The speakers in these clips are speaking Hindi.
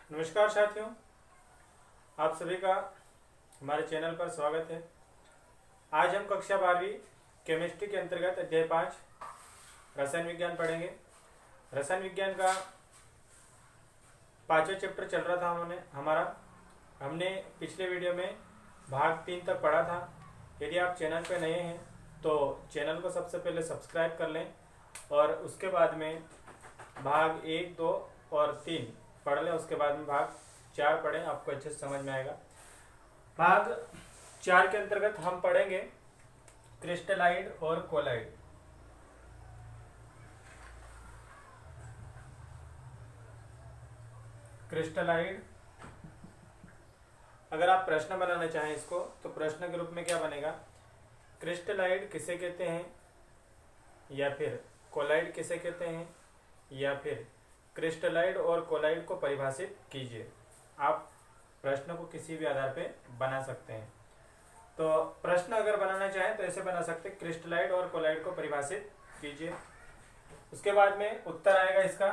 नमस्कार साथियों, आप सभी का हमारे चैनल पर स्वागत है। आज हम कक्षा 12वीं केमिस्ट्री के अंतर्गत अध्याय 5 रसायन विज्ञान पढ़ेंगे। रसायन विज्ञान का 5वां चैप्टर चल रहा था हमने पिछले वीडियो में भाग 3 तक पढ़ा था। यदि आप चैनल पर नए हैं तो चैनल को सबसे पहले सब्सक्राइब कर लें और उसके बाद में भाग 1, 2 और 3 पढ़ लें। उसके बाद में भाग 4 पढ़ें, आपको अच्छे से समझ में आएगा। भाग 4 के अंतर्गत हम पढ़ेंगे क्रिस्टलाइड और कोलाइड। क्रिस्टलाइड, अगर आप प्रश्न बनाना चाहें इसको तो प्रश्न के रूप में क्या बनेगा, क्रिस्टलाइड किसे कहते हैं, या फिर कोलाइड किसे कहते हैं, या फिर क्रिस्टलाइड और कोलाइड को परिभाषित कीजिए। आप प्रश्न को किसी भी आधार पे बना सकते हैं। तो प्रश्न अगर बनाना चाहें तो ऐसे बना सकते हैं, क्रिस्टलाइड और कोलाइड को परिभाषित कीजिए। उसके बाद में उत्तर आएगा इसका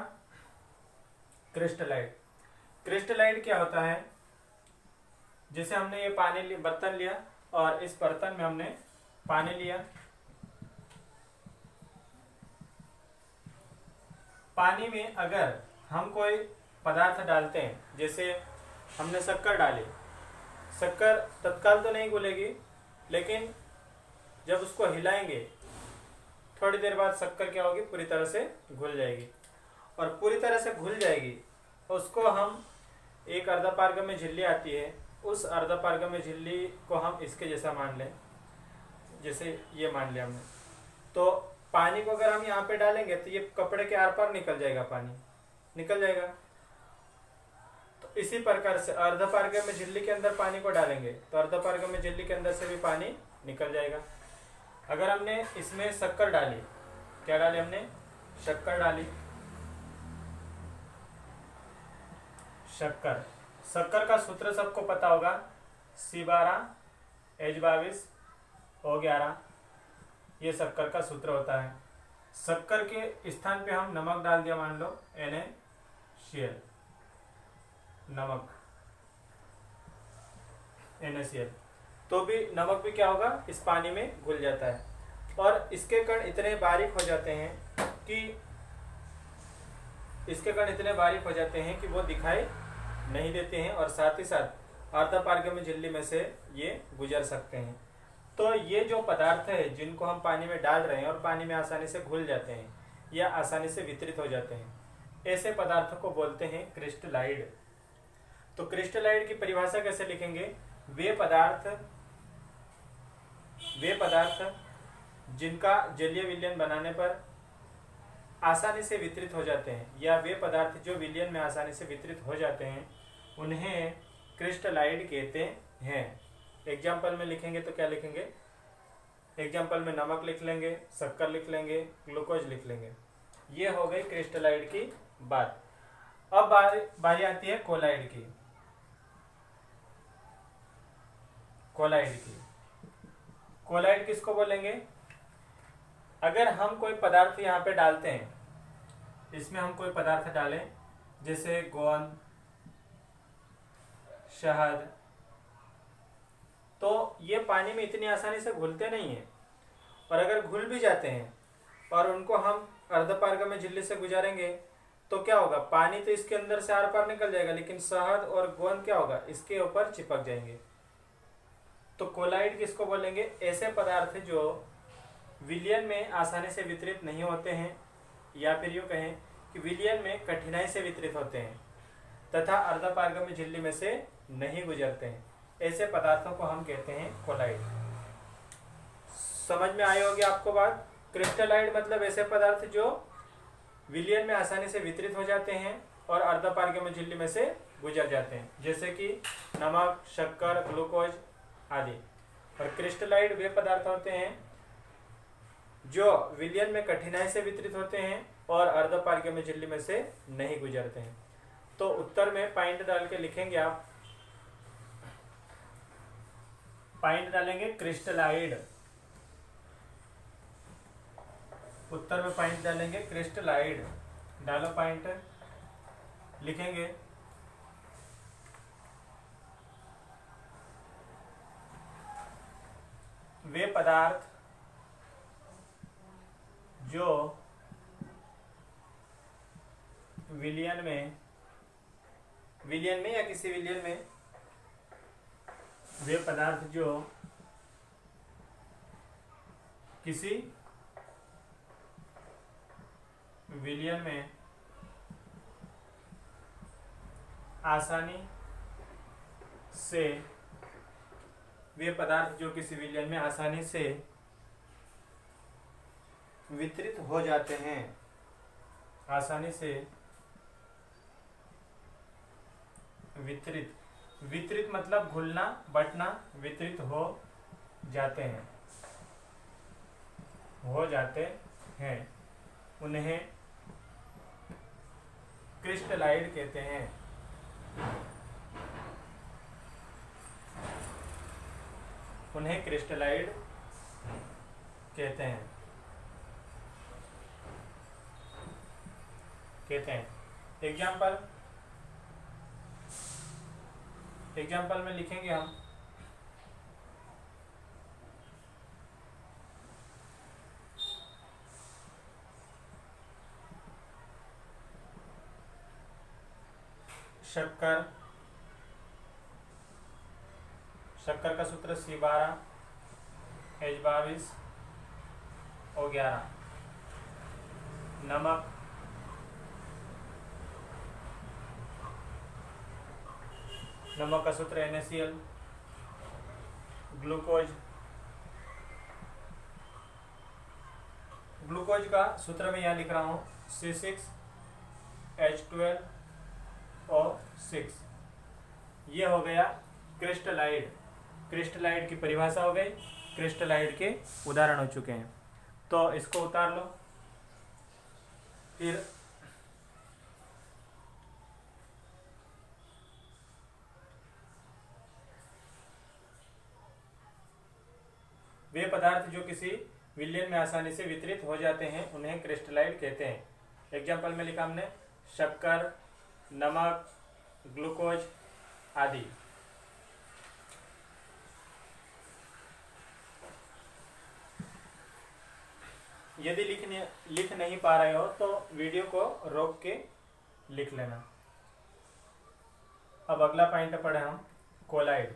क्रिस्टलाइड। क्रिस्टलाइड क्या होता है, जैसे हमने ये पानी बर्तन लिया और इस बर्तन में हमने पानी लिया। पानी में अगर हम कोई पदार्थ डालते हैं, जैसे हमने शक्कर डाली, शक्कर तत्काल तो नहीं घुलेगी, लेकिन जब उसको हिलाएंगे थोड़ी देर बाद शक्कर क्या होगी, पूरी तरह से घुल जाएगी। और पूरी तरह से घुल जाएगी उसको हम एक अर्धपारगम्य झिल्ली आती है, उस अर्धपारगम्य झिल्ली को हम इसके जैसा मान लें, जैसे ये मान लिया हमने। तो पानी को अगर हम यहाँ पे डालेंगे तो ये कपड़े के आर पार निकल जाएगा, पानी निकल जाएगा। तो इसी प्रकार से अर्धपारगम्य झिल्ली के अंदर पानी को डालेंगे तो अर्धपारगम्य झिल्ली के अंदर से भी पानी निकल जाएगा। अगर हमने इसमें शक्कर डाली, क्या डाली हमने, शक्कर डाली, शक्कर, शक्कर का सूत्र सबको पता होगा, C12H22O11, ये शक्कर का सूत्र होता है। शक्कर के स्थान पे हम नमक डाल दिया, मान लो NaCl, नमक NaCl, तो भी नमक भी क्या होगा, इस पानी में घुल जाता है। और इसके कण इतने बारीक हो जाते हैं कि वो दिखाई नहीं देते हैं, और साथ ही साथ अर्धपारगम्य झिल्ली में से ये गुजर सकते हैं। तो ये जो पदार्थ है जिनको हम पानी में डाल रहे हैं और पानी में आसानी से घुल जाते हैं या आसानी से वितरित हो जाते हैं, ऐसे पदार्थों को बोलते हैं क्रिस्टलाइड। तो क्रिस्टलाइड की परिभाषा कैसे लिखेंगे, वे पदार्थ जिनका जलीय विलयन बनाने पर आसानी से वितरित हो जाते हैं, या वे पदार्थ जो विलयन में आसानी से वितरित हो जाते हैं, उन्हें क्रिस्टलाइड कहते हैं। एग्जाम्पल में लिखेंगे तो क्या लिखेंगे, एग्जाम्पल में नमक लिख लेंगे, शक्कर लिख लेंगे, ग्लूकोज लिख लेंगे। ये हो गई क्रिस्टलाइड की बात। अब बारी आती है कोलाइड की। कोलाइड किसको बोलेंगे, अगर हम कोई पदार्थ यहाँ पे डालते हैं, इसमें हम कोई पदार्थ डालें, जैसे गोंद, शहद, तो ये पानी में इतनी आसानी से घुलते नहीं हैं। और अगर घुल भी जाते हैं और उनको हम अर्धपारगम्य झिल्ली से गुजारेंगे तो क्या होगा, पानी तो इसके अंदर से आर पार निकल जाएगा, लेकिन शहद और गोंद क्या होगा, इसके ऊपर चिपक जाएंगे। तो कोलाइड किसको बोलेंगे, ऐसे पदार्थ जो विलयन में आसानी से वितरित नहीं होते हैं, या फिर यूँ कहें कि विलयन में कठिनाई से वितरित होते हैं तथा अर्धपारगम्य झिल्ली में से नहीं गुजरते हैं, ऐसे पदार्थों को हम कहते हैं कोलाइड। समझ में आई होगी आपको बात। क्रिस्टलाइड मतलब ऐसे पदार्थ जो विलयन में आसानी से वितरित हो जाते हैं और अर्धपारगम्य झिल्ली में से गुजर जाते हैं, जैसे कि नमक, शक्कर, ग्लूकोज आदि। और क्रिस्टलाइड वे पदार्थ होते हैं जो विलयन में कठिनाई से वितरित होते हैं और अर्धपारगम्य झिल्ली में से नहीं गुजरते हैं। तो उत्तर में पॉइंट डाल के लिखेंगे, आप पॉइंट डालेंगे क्रिस्टलाइड, उत्तर में पॉइंट डालेंगे क्रिस्टलाइड, डालो पॉइंट, लिखेंगे वे पदार्थ जो विलयन में या किसी विलयन में, वे पदार्थ जो किसी विलयन में आसानी से, वे पदार्थ जो किसी विलयन में आसानी से वितरित हो जाते हैं, आसानी से वितरित मतलब घुलना बटना, वितरित हो जाते हैं, उन्हें क्रिस्टलाइड कहते हैं। उन्हें क्रिस्टलाइड कहते हैं। एग्जाम्पल में लिखेंगे हम शक्कर का सूत्र C12H22O11। नमक का सूत्र NaCl। ग्लूकोज का सूत्र मैं यहाँ लिख रहा हूँ C6H12O6। ये हो गया क्रिस्टलाइड की परिभाषा हो गई, क्रिस्टलाइड के उदाहरण हो चुके हैं। तो इसको उतार लो। फिर वे पदार्थ जो किसी विलयन में आसानी से वितरित हो जाते हैं, उन्हें क्रिस्टलाइड कहते हैं। एग्जाम्पल में लिखा हमने शक्कर, नमक, ग्लूकोज आदि। यदि लिख नहीं पा रहे हो तो वीडियो को रोक के लिख लेना। अब अगला पॉइंट पढ़े हम कोलाइड।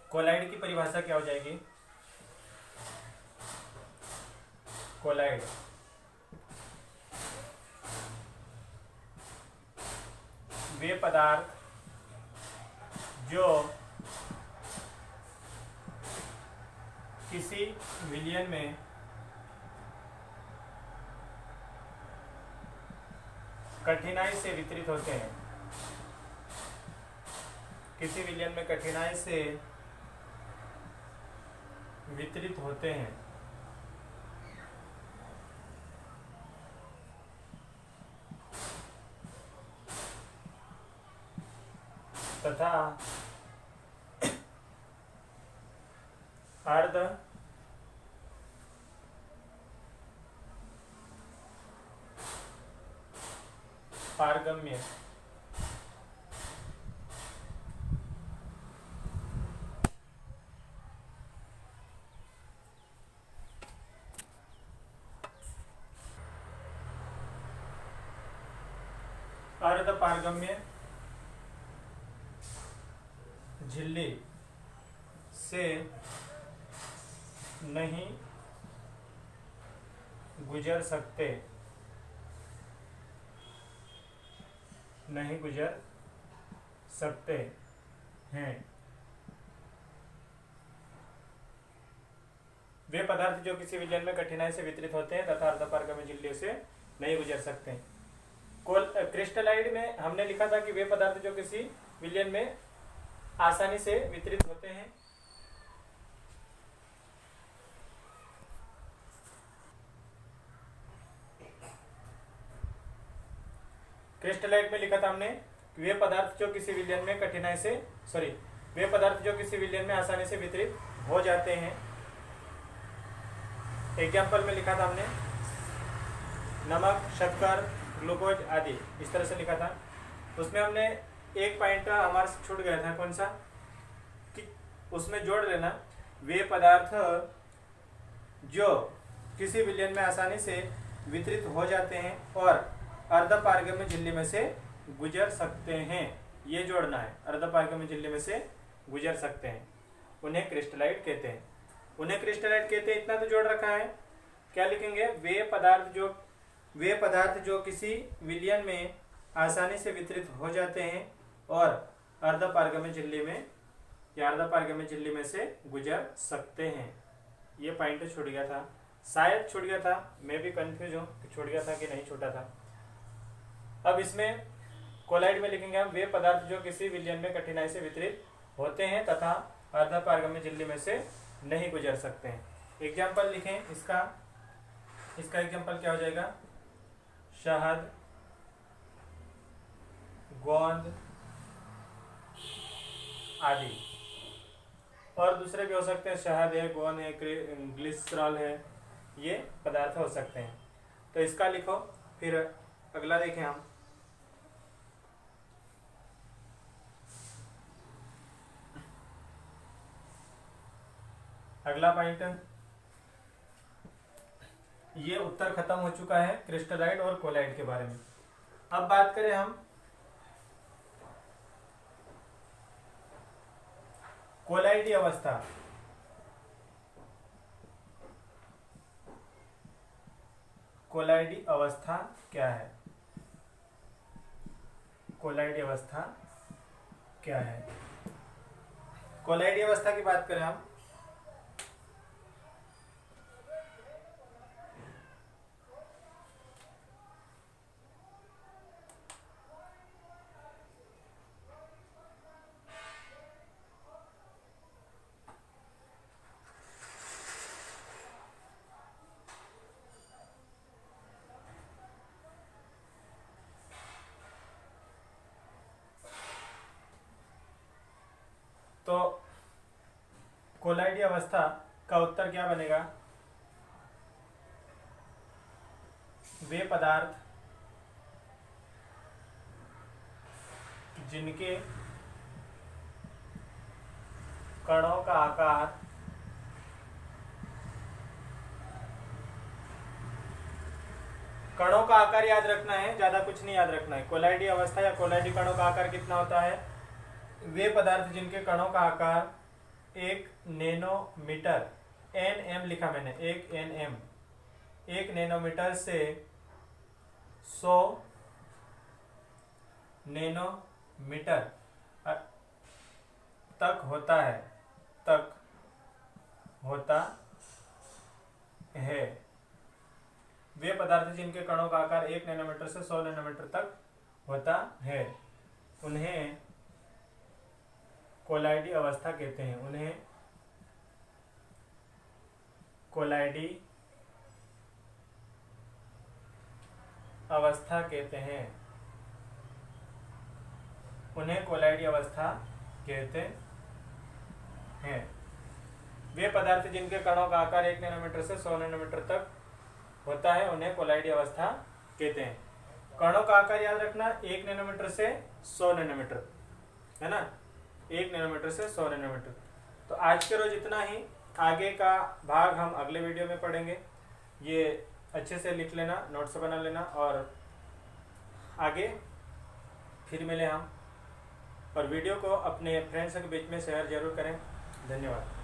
कोलाइड की परिभाषा क्या हो जाएगी? कोलाइड वे पदार्थ जो किसी विलयन में कठिनाई से वितरित होते हैं, किसी विलयन में कठिनाई से वितरित होते हैं तथा अर्ध पारगम्य झिल्ली से नहीं गुजर सकते हैं। वे पदार्थ जो किसी विलयन में कठिनाई से वितरित होते हैं तथा अर्धपारगम्य झिल्लियों से नहीं गुजर सकते। क्रिस्टलाइड में हमने लिखा था कि वे पदार्थ जो किसी विलयन में आसानी से वितरित होते हैं। क्रिस्टलाइड में लिखा था हमने कि वे पदार्थ जो किसी विलयन में आसानी से वितरित हो जाते हैं। एग्जाम्पल में लिखा था हमने नमक, शक्कर, ग्लूकोज आदि, इस तरह से लिखा था। उसमें हमने एक पॉइंट हमारे से छूट गया था, कौन सा, कि उसमें जोड़ लेना वे पदार्थ जो किसी विलयन में आसानी से वितरित हो जाते हैं और अर्धपारगम्य झिल्ली में से गुजर सकते हैं। ये जोड़ना है, अर्धपारगम्य झिल्ली में से गुजर सकते हैं, उन्हें क्रिस्टलाइट कहते हैं। उन्हें क्रिस्टलाइट कहते हैं, इतना तो जोड़ रखा है। क्या लिखेंगे, वे पदार्थ जो किसी विलयन में आसानी से वितरित हो जाते हैं और अर्धपारगम्य झिल्ली में या अर्धपारगम्य झिल्ली में से गुजर सकते हैं। ये पॉइंट छूट गया था, शायद छूट गया था, मैं भी कंफ्यूज हूँ कि छूट गया था कि नहीं छूटा था। अब इसमें कोलाइड में लिखेंगे हम वे पदार्थ जो किसी विलयन में कठिनाई से वितरित होते हैं तथा अर्धपारगम्य झिल्ली में से नहीं गुजर सकते हैं। एग्जाम्पल लिखें इसका एग्जाम्पल क्या हो जाएगा, शहद, गोंद आदि। और दूसरे भी हो सकते हैं, शहद है, गोंद है, ग्लिसरॉल है, ये पदार्थ हो सकते हैं। तो इसका लिखो, फिर अगला देखें हम। अगला पॉइंट, ये उत्तर खत्म हो चुका है क्रिस्टलाइट और कोलाइड के बारे में। अब बात करें हम कोलाइडी अवस्था। कोलाइडी अवस्था क्या है, कोलाइडी अवस्था क्या है। कोलाइडी अवस्था की बात करें हम, तो कोलाइडी अवस्था का उत्तर क्या बनेगा, वे पदार्थ जिनके कणों का आकार याद रखना है, ज्यादा कुछ नहीं याद रखना है। कोलाइडी अवस्था या कोलाइडी कणों का आकार कितना होता है, वे पदार्थ जिनके कणों का आकार 1 नैनोमीटर, nm लिखा मैंने, 1 नैनोमीटर से 100 नैनोमीटर तक होता है। वे पदार्थ जिनके कणों का आकार 1 नैनोमीटर से 100 नैनोमीटर तक होता है, उन्हें कोलाइडी अवस्था कहते हैं। उन्हें कोलाइडी अवस्था कहते हैं। उन्हें कोलाइडी अवस्था कहते हैं। वे पदार्थ जिनके कणों का आकार 1 नैनोमीटर से 100 नैनोमीटर तक होता है, उन्हें कोलाइडी अवस्था कहते हैं। कणों का आकार याद रखना, 1 नैनोमीटर से 100 नैनोमीटर, है ना, 1 नैनोमीटर से 100 नैनोमीटर। तो आज के रोज इतना ही, आगे का भाग हम अगले वीडियो में पढ़ेंगे। ये अच्छे से लिख लेना, नोट्स बना लेना, और आगे फिर मिले हम। और वीडियो को अपने फ्रेंड्स के बीच में शेयर जरूर करें। धन्यवाद।